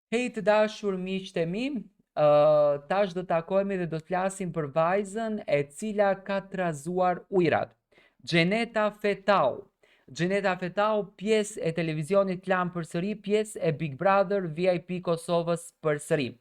Hej të dashur miqtë e mi, tash do takohemi dhe do të flasim për vajzën e cila ka trazuar ujrat. Xheneta Fetau. Xheneta Fetau, pjesë e televizionit Klan përsëri, pjesë e Big Brother VIP Kosovës përsëri.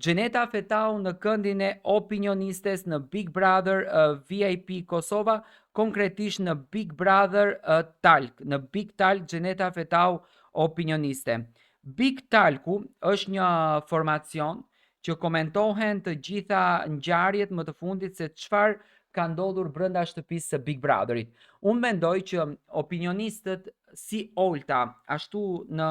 Xheneta Fetau në këndin e opinionistes në Big Brother VIP Kosova, konkretisht në Big Brother Talk. Në Big Talk Xheneta Fetau opinioniste. Big Talku është një formacion që komentohen të gjitha ngjarjet më të fundit se çfarë ka ndodhur brenda shtëpisë së Big Brotherit. Unë mendoj që opinionistët si Olta, ashtu në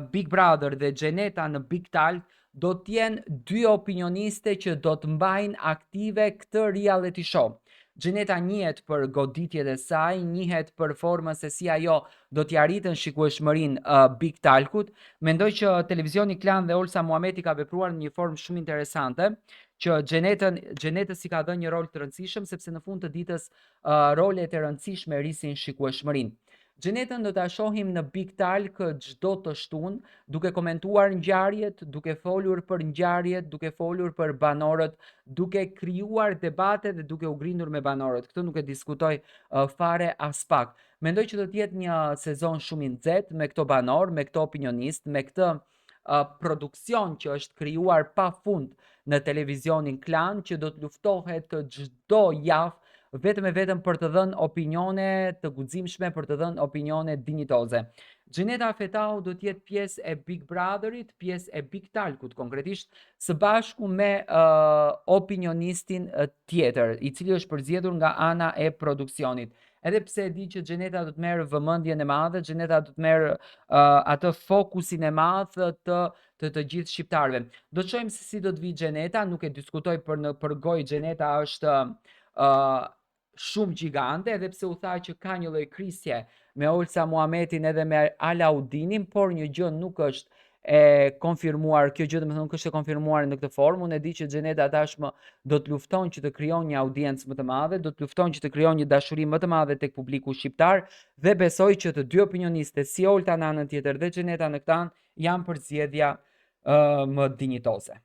Big Brother dhe Xheneta në Big Talk do t'jenë dy opinioniste që do të mbajnë aktive këtë reality show. Xheneta njihet për goditjet e saj, njihet për formën se si ajo do t'i arritën shikueshmërinë Big Talkut. Mendoj që televizioni Klan dhe Olsa Muhameti ka vepruar në një formë shumë interesante, që Xhenetës i ka dhënë një rol të rëndësishëm sepse në fund të ditës rolet e rëndësishme rrisin shikueshmërinë. Xhenetën do ta shohim në Big Talk çdo të shtunë, duke komentuar ngjarjet, duke folur për ngjarjet, duke folur për banorët, duke krijuar debate dhe duke u grindur me banorët. Këtë nuk e diskutoj fare as pak. Mendoj që do të jetë një sezon shumë i nxehtë me këto banor, me këto opinionist, me këtë produksion që është krijuar pafund në televizionin Klan, që do të luftohet çdo javë vetëm e vetëm për të dhënë opinione të guximshme, për të dhënë opinione dinjitoze. Xheneta Fetau do të jetë pjesë e Big Brotherit, pjesë e Big Talkut konkretisht, së bashku me opinionistin tjetër, i cili është përzgjedhur nga ana e produksionit. Edhe pse e di që Xheneta do të merr vëmendjen e madhe, Xheneta do të merr atë fokusin e madh të gjithë shqiptarëve. Do të shohim se si do të vi Xheneta, nuk e diskutoj për gojë. Xheneta është shumë gjigante, edhe pse u tha që ka një lloj krisje me Olsa Muhametin edhe me Alaudinin, por një gjë nuk është e konfirmuar, kjo gjë domethënë nuk është e konfirmuar në këtë formë. Unë e di që Xheneta tashmë do të lufton që të krijon një audiencë më të madhe, do të lufton që të krijon një dashuri më të madhe tek publiku shqiptar dhe besoj që të dy opinionistët si Olta në anën tjetër dhe Xheneta në këtë anë janë përzgjedhja më dinjitoze.